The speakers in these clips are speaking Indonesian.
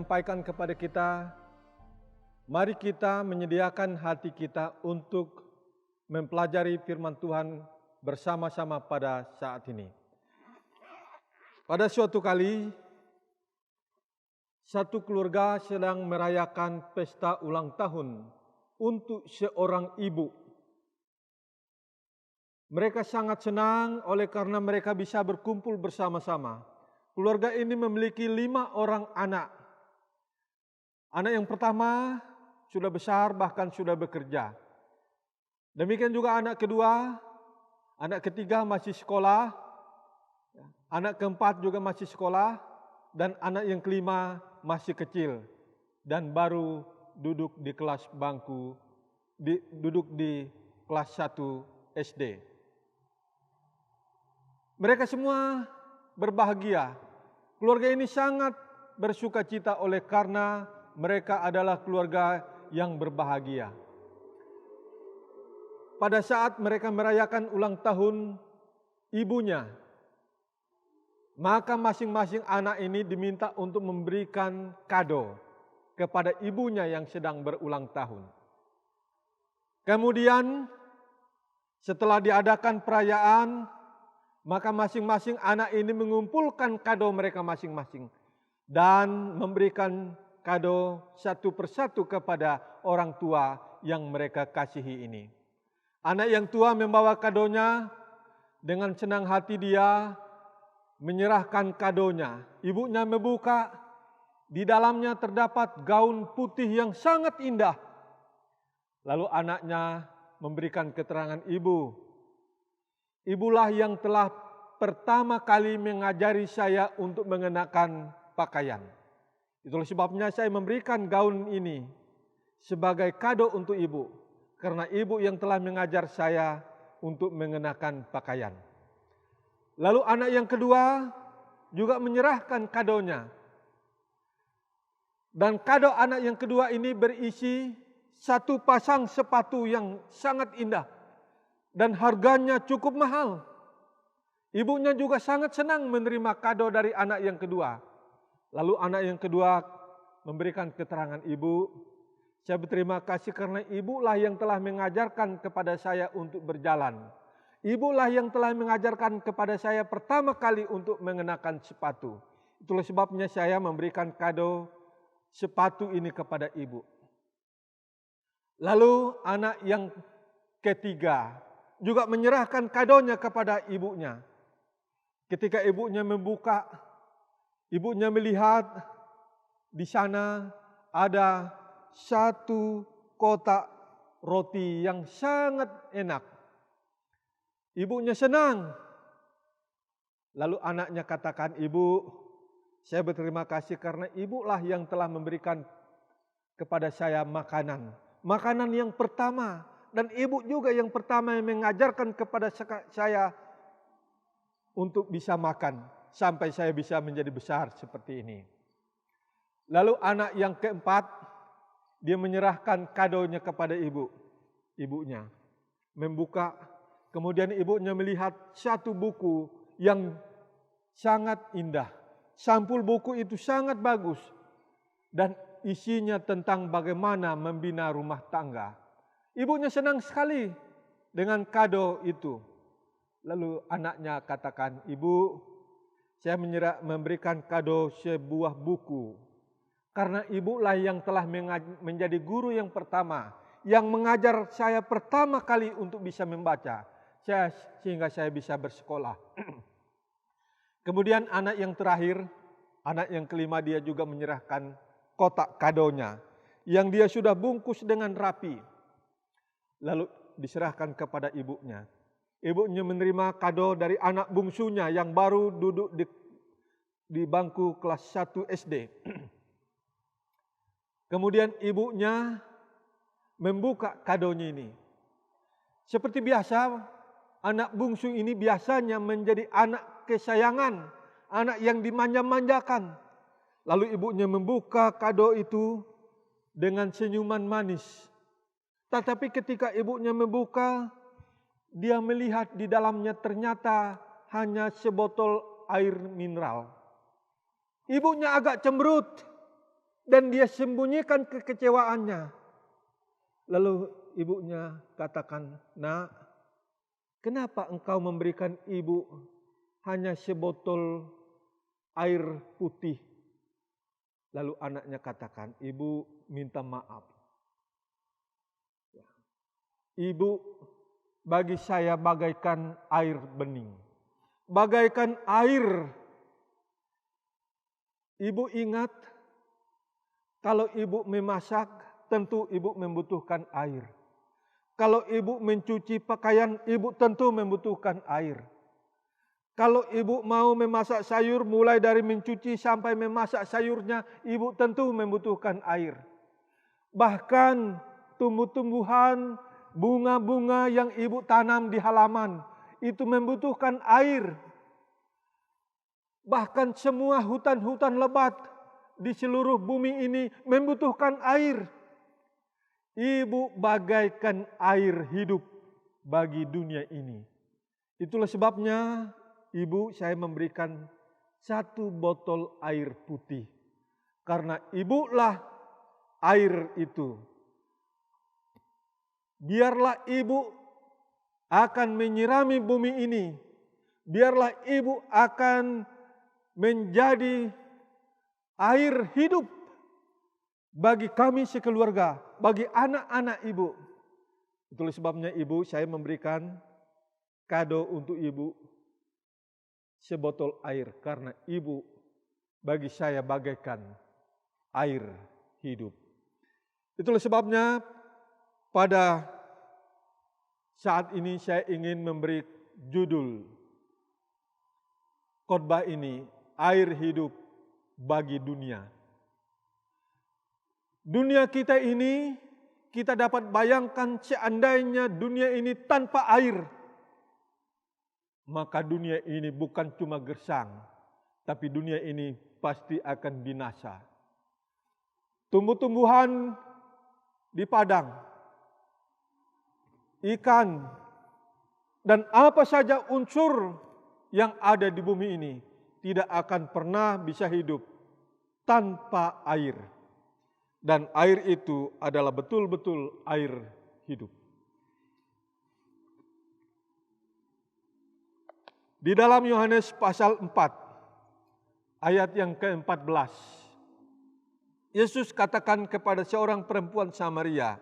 Sampaikan kepada kita, mari kita menyediakan hati kita untuk mempelajari firman Tuhan bersama-sama pada saat ini. Pada suatu kali, satu keluarga sedang merayakan pesta ulang tahun untuk seorang ibu. Mereka sangat senang oleh karena mereka bisa berkumpul bersama-sama. Keluarga ini memiliki 5 orang anak. Anak yang pertama sudah besar, bahkan sudah bekerja. Demikian juga anak kedua, anak ketiga masih sekolah, anak keempat juga masih sekolah, dan anak yang kelima masih kecil dan baru duduk di kelas bangku, duduk di kelas 1 SD. Mereka semua berbahagia. Keluarga ini sangat bersuka cita oleh karena mereka adalah keluarga yang berbahagia. Pada saat mereka merayakan ulang tahun ibunya, maka masing-masing anak ini diminta untuk memberikan kado kepada ibunya yang sedang berulang tahun. Kemudian setelah diadakan perayaan, maka masing-masing anak ini mengumpulkan kado mereka masing-masing dan memberikan kado satu persatu kepada orang tua yang mereka kasihi ini. Anak yang tua membawa kadonya, dengan senang hati dia menyerahkan kadonya. Ibunya membuka, di dalamnya terdapat gaun putih yang sangat indah. Lalu anaknya memberikan keterangan, ibulah yang telah pertama kali mengajari saya untuk mengenakan pakaian. Itulah sebabnya saya memberikan gaun ini sebagai kado untuk ibu. Karena ibu yang telah mengajar saya untuk mengenakan pakaian. Lalu anak yang kedua juga menyerahkan kadonya. Dan kado anak yang kedua ini berisi satu pasang sepatu yang sangat indah. Dan harganya cukup mahal. Ibunya juga sangat senang menerima kado dari anak yang kedua. Lalu anak yang kedua memberikan keterangan, ibu, saya berterima kasih karena ibulah yang telah mengajarkan kepada saya untuk berjalan. Ibulah yang telah mengajarkan kepada saya pertama kali untuk mengenakan sepatu. Itulah sebabnya saya memberikan kado sepatu ini kepada ibu. Lalu anak yang ketiga juga menyerahkan kadonya kepada ibunya. Ketika ibunya membuka, ibunya melihat di sana ada satu kotak roti yang sangat enak. Ibunya senang. Lalu anaknya katakan, ibu, saya berterima kasih karena ibulah yang telah memberikan kepada saya makanan. Makanan yang pertama. Dan ibu juga yang pertama yang mengajarkan kepada saya untuk bisa makan. Sampai saya bisa menjadi besar seperti ini. Lalu anak yang keempat, dia menyerahkan kadonya kepada ibunya. Membuka, kemudian ibunya melihat satu buku yang sangat indah. Sampul buku itu sangat bagus. Dan isinya tentang bagaimana membina rumah tangga. Ibunya senang sekali dengan kado itu. Lalu anaknya katakan, ibu, saya memberikan kado sebuah buku. Karena ibulah yang telah menjadi guru yang pertama. Yang mengajar saya pertama kali untuk bisa membaca. Sehingga saya bisa bersekolah. Kemudian anak yang terakhir, anak yang kelima, dia juga menyerahkan kotak kadonya. Yang dia sudah bungkus dengan rapi. Lalu diserahkan kepada ibunya. Ibunya menerima kado dari anak bungsunya yang baru duduk di bangku kelas 1 SD. Kemudian ibunya membuka kadonya ini. Seperti biasa, anak bungsu ini biasanya menjadi anak kesayangan, anak yang dimanja-manjakan. Lalu ibunya membuka kado itu dengan senyuman manis. Tetapi ketika ibunya membuka, dia melihat di dalamnya ternyata hanya sebotol air mineral. Ibunya agak cemberut. dan dia sembunyikan kekecewaannya. Lalu ibunya katakan, "Nak, kenapa engkau memberikan ibu hanya sebotol air putih?" Lalu anaknya katakan, "Ibu minta maaf. Ibu bagi saya bagaikan air bening, bagaikan air." Ibu ingat, kalau ibu memasak, tentu ibu membutuhkan air. Kalau ibu mencuci pakaian, ibu tentu membutuhkan air. Kalau ibu mau memasak sayur, mulai dari mencuci sampai memasak sayurnya, ibu tentu membutuhkan air. Bahkan tumbuh-tumbuhan, bunga-bunga yang ibu tanam di halaman, itu membutuhkan air. Bahkan semua hutan-hutan lebat di seluruh bumi ini membutuhkan air. Ibu bagaikan air hidup bagi dunia ini. Itulah sebabnya ibu saya memberikan 1 botol air putih. Karena ibulah air itu. Biarlah ibu akan menyirami bumi ini. Biarlah ibu akan menjadi air hidup bagi kami sekeluarga, bagi anak-anak ibu. Itulah sebabnya ibu saya memberikan kado untuk ibu sebotol air, karena ibu bagi saya bagaikan air hidup. Itulah sebabnya pada saat ini saya ingin memberi judul khotbah ini, air hidup bagi dunia. Dunia kita ini, kita dapat bayangkan seandainya dunia ini tanpa air, maka dunia ini bukan cuma gersang, tapi dunia ini pasti akan binasa. Tumbuh-tumbuhan di padang, ikan, dan apa saja unsur yang ada di bumi ini tidak akan pernah bisa hidup tanpa air. Dan air itu adalah betul-betul air hidup. Di dalam Yohanes pasal 4, ayat yang ke-14, Yesus katakan kepada seorang perempuan Samaria,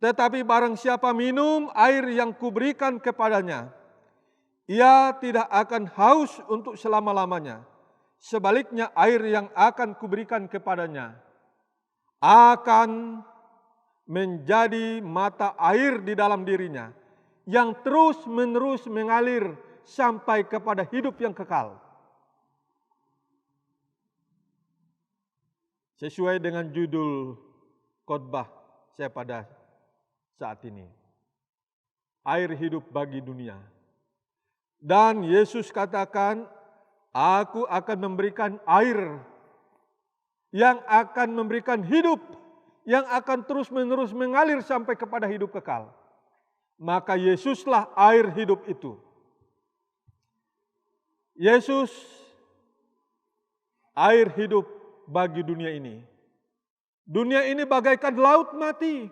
"Tetapi barang siapa minum air yang kuberikan kepadanya, ia tidak akan haus untuk selama-lamanya. Sebaliknya air yang akan kuberikan kepadanya akan menjadi mata air di dalam dirinya, yang terus-menerus mengalir sampai kepada hidup yang kekal." Sesuai dengan judul khotbah saya pada saat ini, air hidup bagi dunia. Dan Yesus katakan, "Aku akan memberikan air yang akan memberikan hidup, yang akan terus-menerus mengalir sampai kepada hidup kekal." Maka Yesuslah air hidup itu. Yesus air hidup bagi dunia ini. Dunia ini bagaikan laut mati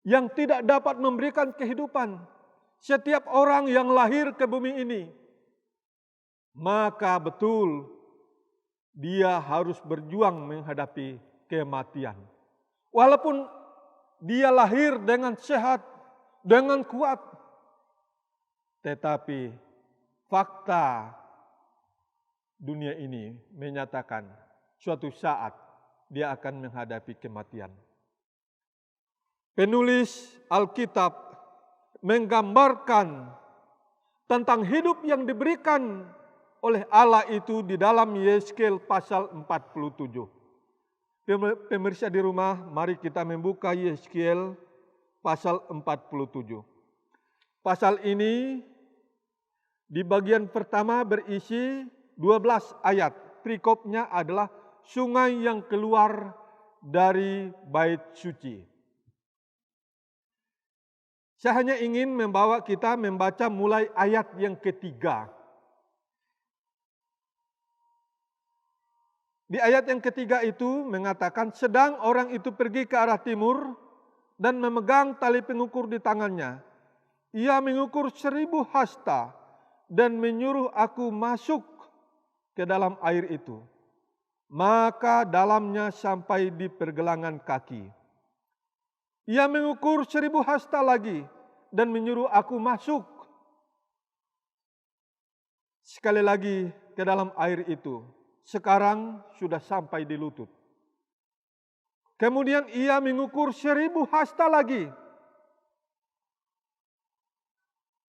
yang tidak dapat memberikan kehidupan. Setiap orang yang lahir ke bumi ini, maka betul dia harus berjuang menghadapi kematian. Walaupun dia lahir dengan sehat, dengan kuat, tetapi fakta dunia ini menyatakan suatu saat dia akan menghadapi kematian. Penulis Alkitab menggambarkan tentang hidup yang diberikan oleh Allah itu di dalam Yeskel pasal 47. Pemirsa di rumah, mari kita membuka Yeskel pasal 47. Pasal ini di bagian pertama berisi 12 ayat. Perikopnya adalah sungai yang keluar dari bait suci. Saya hanya ingin membawa kita membaca mulai ayat yang ketiga. Di ayat yang ketiga itu mengatakan, sedang orang itu pergi ke arah timur dan memegang tali pengukur di tangannya. Ia mengukur 1000 hasta dan menyuruh aku masuk ke dalam air itu. Maka dalamnya sampai di pergelangan kaki. Ia mengukur 1000 hasta lagi dan menyuruh aku masuk sekali lagi ke dalam air itu. Sekarang sudah sampai di lutut. Kemudian ia mengukur 1000 hasta lagi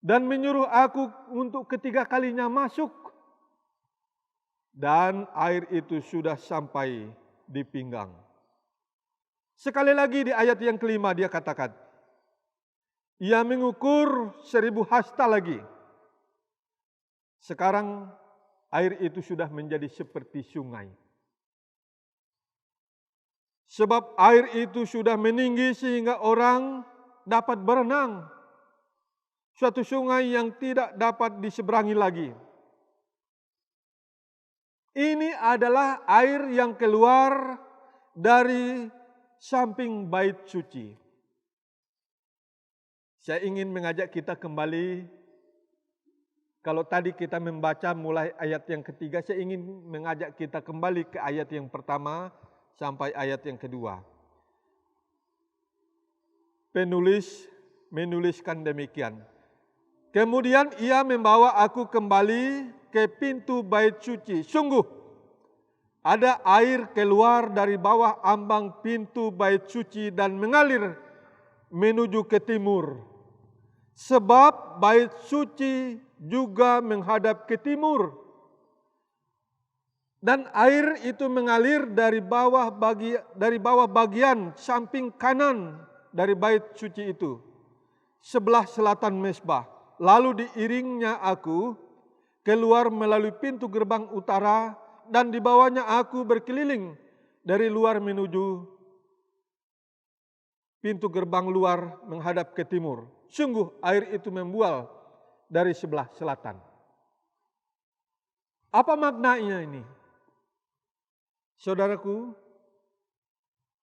dan menyuruh aku untuk ketiga kalinya masuk. Dan air itu sudah sampai di pinggang. Sekali lagi di ayat yang kelima dia katakan, ia mengukur 1000 hasta lagi. Sekarang air itu sudah menjadi seperti sungai. Sebab air itu sudah meninggi sehingga orang dapat berenang. Suatu sungai yang tidak dapat diseberangi lagi. Ini adalah air yang keluar dari samping bait suci. Saya ingin mengajak kita kembali. Kalau tadi kita membaca mulai ayat yang ketiga, saya ingin mengajak kita kembali ke ayat yang pertama sampai ayat yang kedua. Penulis menuliskan demikian. Kemudian ia membawa aku kembali ke pintu bait suci. Sungguh, ada air keluar dari bawah ambang pintu bait suci dan mengalir menuju ke timur. Sebab bait suci juga menghadap ke timur. Dan air itu mengalir dari bawah bagian samping kanan dari bait suci itu, sebelah selatan mezbah. Lalu diiringnya aku keluar melalui pintu gerbang utara dan dibawanya aku berkeliling dari luar menuju pintu gerbang luar menghadap ke timur. Sungguh air itu membual dari sebelah selatan. Apa maknanya ini? Saudaraku,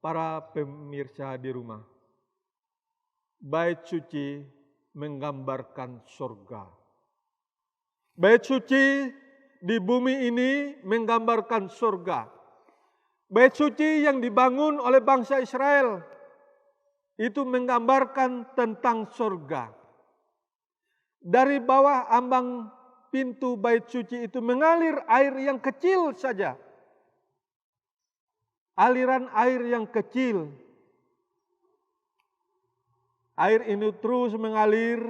para pemirsa di rumah, bait suci menggambarkan surga. Bait suci di bumi ini menggambarkan surga. Bait suci yang dibangun oleh bangsa Israel itu menggambarkan tentang surga. Dari bawah ambang pintu bait suci itu mengalir air yang kecil saja. Aliran air yang kecil. Air ini terus mengalir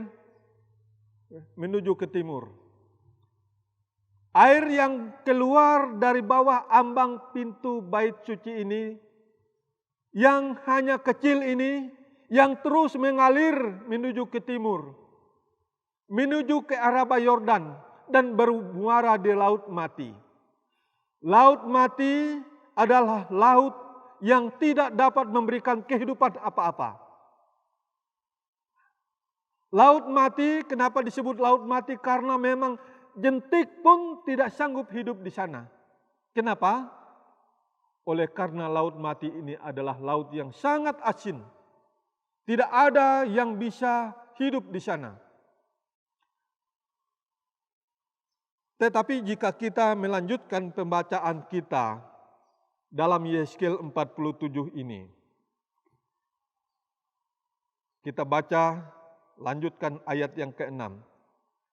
menuju ke timur. Air yang keluar dari bawah ambang pintu bait suci ini, yang hanya kecil ini, yang terus mengalir menuju ke timur, menuju ke Araba Yordan dan bermuara di Laut Mati. Laut Mati adalah laut yang tidak dapat memberikan kehidupan apa-apa. Laut Mati, kenapa disebut Laut Mati? Karena memang jentik pun tidak sanggup hidup di sana. Kenapa? Oleh karena Laut Mati ini adalah laut yang sangat asin. Tidak ada yang bisa hidup di sana. Tetapi jika kita melanjutkan pembacaan kita dalam Yeskel 47 ini, kita baca, lanjutkan ayat yang ke-6.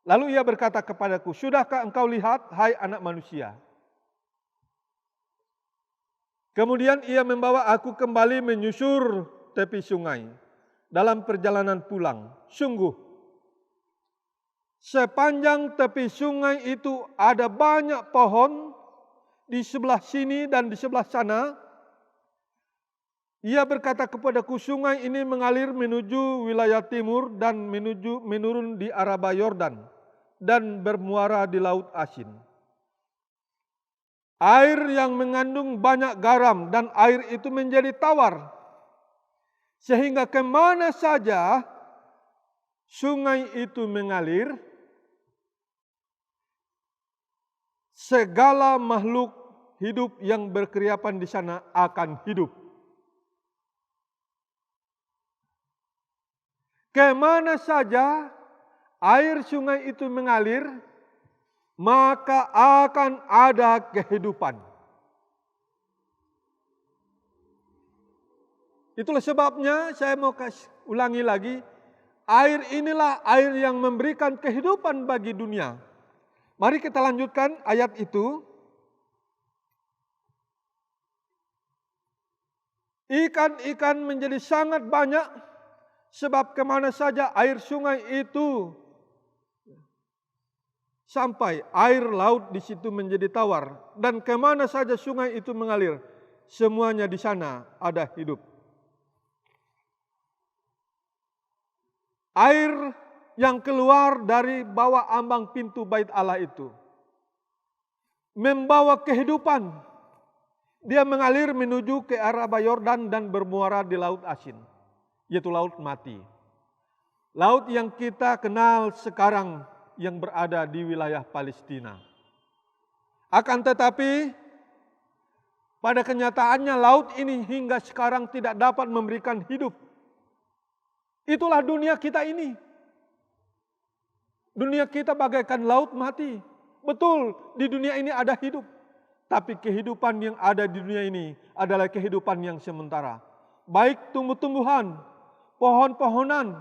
Lalu ia berkata kepadaku, sudahkah engkau lihat, hai anak manusia? Kemudian ia membawa aku kembali menyusur tepi sungai dalam perjalanan pulang. Sungguh, sepanjang tepi sungai itu ada banyak pohon di sebelah sini dan di sebelah sana. Ia berkata kepadaku, sungai ini mengalir menuju wilayah timur dan menurun di Araba Yordan dan bermuara di Laut Asin. Air yang mengandung banyak garam dan air itu menjadi tawar. Sehingga kemana saja sungai itu mengalir, segala makhluk hidup yang berkeriapan di sana akan hidup. Kemana saja air sungai itu mengalir, maka akan ada kehidupan. Itulah sebabnya saya mau ulangi lagi, air inilah air yang memberikan kehidupan bagi dunia. Mari kita lanjutkan ayat itu. Ikan-ikan menjadi sangat banyak, sebab kemana saja air sungai itu sampai, air laut di situ menjadi tawar. Dan kemana saja sungai itu mengalir, semuanya di sana ada hidup. Air yang keluar dari bawah ambang pintu bait Allah itu membawa kehidupan. Dia mengalir menuju ke arah Yordan dan bermuara di Laut Asin, yaitu Laut Mati. Laut yang kita kenal sekarang yang berada di wilayah Palestina. Akan tetapi, pada kenyataannya laut ini hingga sekarang tidak dapat memberikan hidup. Itulah dunia kita ini. Dunia kita bagaikan laut mati. Betul, di dunia ini ada hidup. Tapi kehidupan yang ada di dunia ini adalah kehidupan yang sementara. Baik tumbuh-tumbuhan, pohon-pohonan,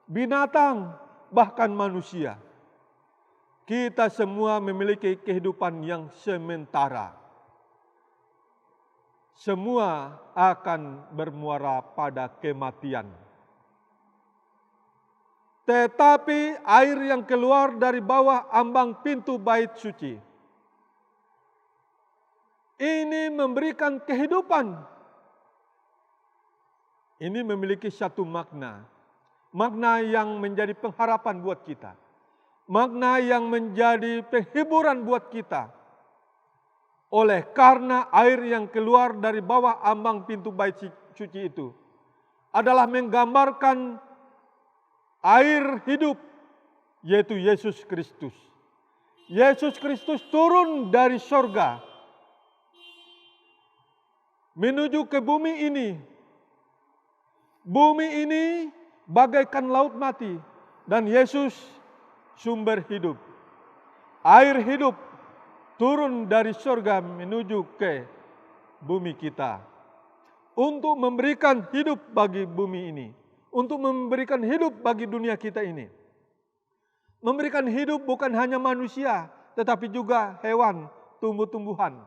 binatang, bahkan manusia. Kita semua memiliki kehidupan yang sementara. Semua akan bermuara pada kematian. Tetapi air yang keluar dari bawah ambang pintu bait suci ini memberikan kehidupan. Ini memiliki satu makna. Makna yang menjadi pengharapan buat kita. Makna yang menjadi penghiburan buat kita. Oleh karena air yang keluar dari bawah ambang pintu bait suci itu adalah menggambarkan air hidup, yaitu Yesus Kristus. Yesus Kristus turun dari sorga menuju ke bumi ini. Bumi ini bagaikan laut mati dan Yesus sumber hidup. Air hidup turun dari sorga menuju ke bumi kita untuk memberikan hidup bagi bumi ini. Untuk memberikan hidup bagi dunia kita ini. Memberikan hidup bukan hanya manusia, tetapi juga hewan, tumbuh-tumbuhan,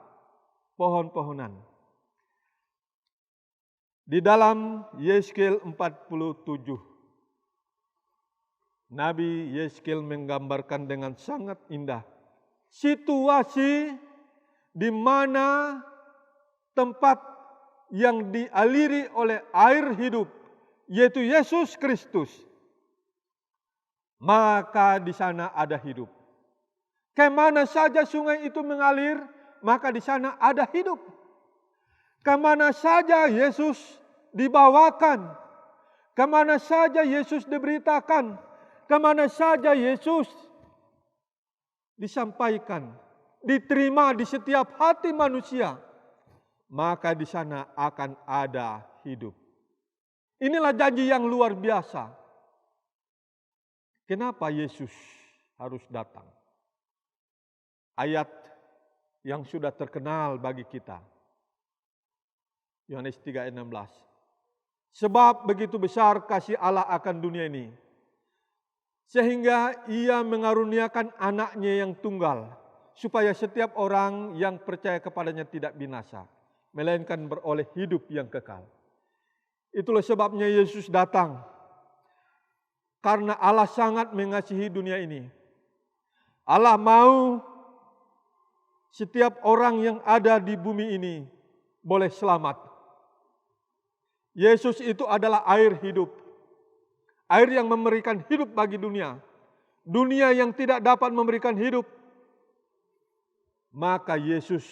pohon-pohonan. Di dalam Yeskel 47, Nabi Yeskel menggambarkan dengan sangat indah situasi di mana tempat yang dialiri oleh air hidup, yaitu Yesus Kristus, maka di sana ada hidup. Kemana saja sungai itu mengalir, maka di sana ada hidup. Kemana saja Yesus dibawakan, kemana saja Yesus diberitakan, kemana saja Yesus disampaikan, diterima di setiap hati manusia, maka di sana akan ada hidup. Inilah janji yang luar biasa. Kenapa Yesus harus datang? Ayat yang sudah terkenal bagi kita. Yohanes 3:16. Sebab begitu besar kasih Allah akan dunia ini, sehingga Ia mengaruniakan anaknya yang tunggal, supaya setiap orang yang percaya kepadanya tidak binasa, melainkan beroleh hidup yang kekal. Itulah sebabnya Yesus datang. Karena Allah sangat mengasihi dunia ini. Allah mau setiap orang yang ada di bumi ini boleh selamat. Yesus itu adalah air hidup. Air yang memberikan hidup bagi dunia. Dunia yang tidak dapat memberikan hidup, maka Yesus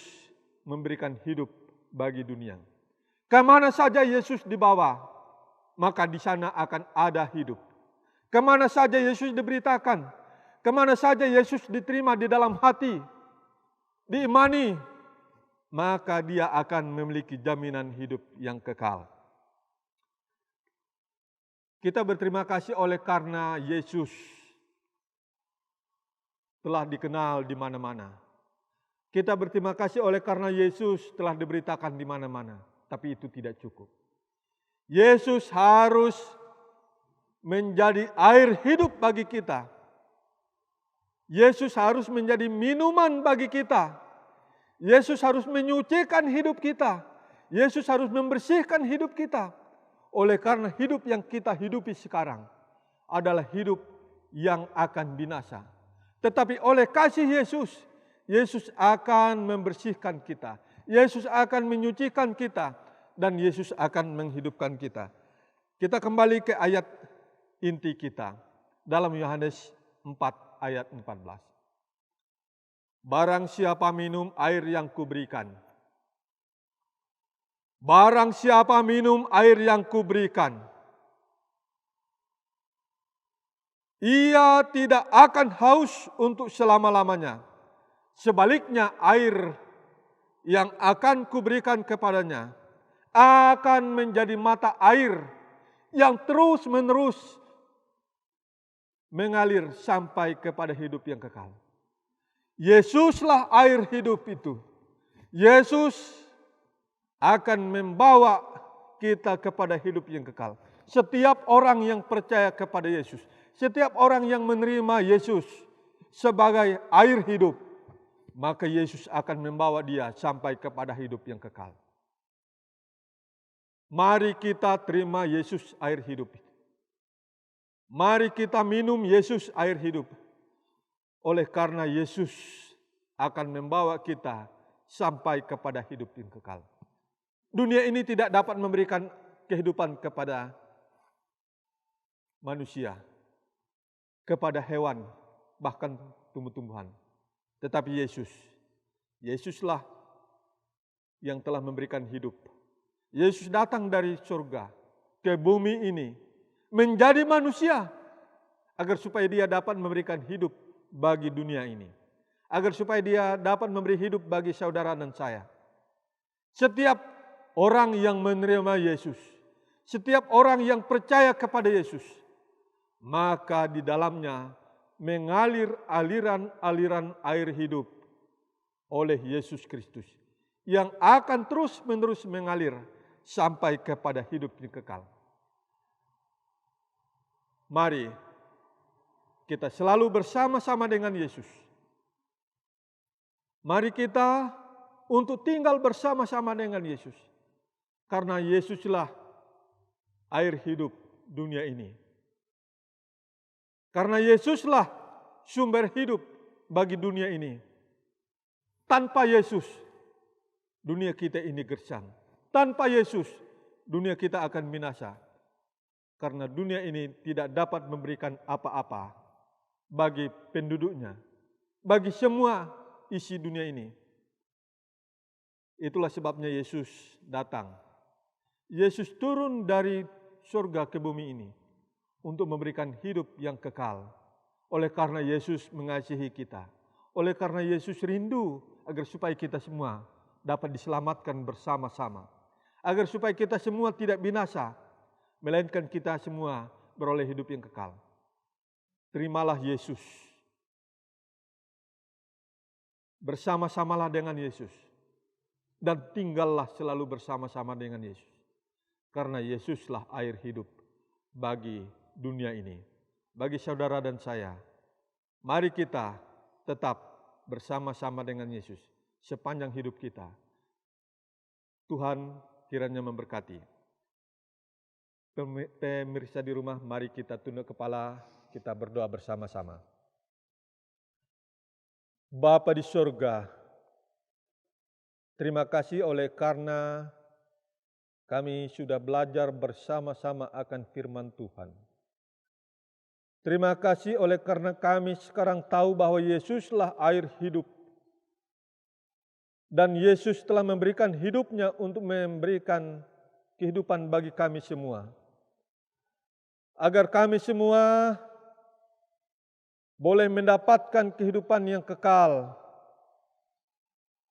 memberikan hidup bagi dunia. Kemana saja Yesus dibawa, maka di sana akan ada hidup. Kemana saja Yesus diberitakan, kemana saja Yesus diterima di dalam hati, diimani, maka dia akan memiliki jaminan hidup yang kekal. Kita berterima kasih oleh karena Yesus telah dikenal di mana-mana. Kita berterima kasih oleh karena Yesus telah diberitakan di mana-mana. Tapi itu tidak cukup. Yesus harus menjadi air hidup bagi kita. Yesus harus menjadi minuman bagi kita. Yesus harus menyucikan hidup kita. Yesus harus membersihkan hidup kita. Oleh karena hidup yang kita hidupi sekarang adalah hidup yang akan binasa. Tetapi oleh kasih Yesus, Yesus akan membersihkan kita. Yesus akan menyucikan kita. Dan Yesus akan menghidupkan kita. Kita kembali ke ayat inti kita. Dalam Yohanes 4 ayat 14. Barang siapa minum air yang kuberikan. Barang siapa minum air yang kuberikan, ia tidak akan haus untuk selama-lamanya. Sebaliknya air yang akan kuberikan kepadanya akan menjadi mata air yang terus-menerus mengalir sampai kepada hidup yang kekal. Yesuslah air hidup itu. Yesus akan membawa kita kepada hidup yang kekal. Setiap orang yang percaya kepada Yesus, setiap orang yang menerima Yesus sebagai air hidup, maka Yesus akan membawa dia sampai kepada hidup yang kekal. Mari kita terima Yesus air hidup. Mari kita minum Yesus air hidup. Oleh karena Yesus akan membawa kita sampai kepada hidup yang kekal. Dunia ini tidak dapat memberikan kehidupan kepada manusia, kepada hewan, bahkan tumbuh-tumbuhan. Tetapi Yesuslah yang telah memberikan hidup. Yesus datang dari surga ke bumi ini menjadi manusia agar supaya dia dapat memberikan hidup bagi dunia ini. Agar supaya dia dapat memberi hidup bagi saudara dan saya. Setiap orang yang menerima Yesus, setiap orang yang percaya kepada Yesus, maka di dalamnya mengalir aliran-aliran air hidup oleh Yesus Kristus yang akan terus-menerus mengalir sampai kepada hidup yang kekal. Mari kita selalu bersama-sama dengan Yesus. Mari kita untuk tinggal bersama-sama dengan Yesus. Karena Yesuslah air hidup dunia ini. Karena Yesuslah sumber hidup bagi dunia ini. Tanpa Yesus, dunia kita ini gersang. Tanpa Yesus, dunia kita akan binasa. Karena dunia ini tidak dapat memberikan apa-apa bagi penduduknya, bagi semua isi dunia ini. Itulah sebabnya Yesus datang. Yesus turun dari surga ke bumi ini untuk memberikan hidup yang kekal. Oleh karena Yesus mengasihi kita. Oleh karena Yesus rindu agar supaya kita semua dapat diselamatkan bersama-sama. Agar supaya kita semua tidak binasa, melainkan kita semua beroleh hidup yang kekal. Terimalah Yesus. Bersama-samalah dengan Yesus. Dan tinggallah selalu bersama-sama dengan Yesus. Karena Yesuslah air hidup bagi dunia ini. Bagi saudara dan saya. Mari kita tetap bersama-sama dengan Yesus sepanjang hidup kita. Tuhan kiranya memberkati. Pemirsa di rumah, mari kita tunduk kepala, kita berdoa bersama-sama. Bapa di surga, terima kasih oleh karena kami sudah belajar bersama-sama akan firman Tuhan. Terima kasih oleh karena kami sekarang tahu bahwa Yesuslah air hidup. Dan Yesus telah memberikan hidupnya untuk memberikan kehidupan bagi kami semua. Agar kami semua boleh mendapatkan kehidupan yang kekal.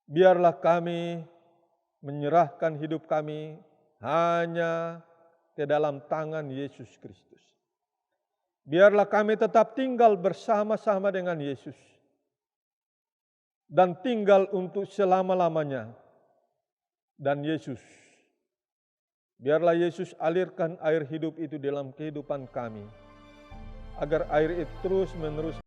Biarlah kami menyerahkan hidup kami hanya ke dalam tangan Yesus Kristus. Biarlah kami tetap tinggal bersama-sama dengan Yesus dan tinggal untuk selama-lamanya. Dan Yesus, biarlah Yesus alirkan air hidup itu dalam kehidupan kami, agar air itu terus-menerus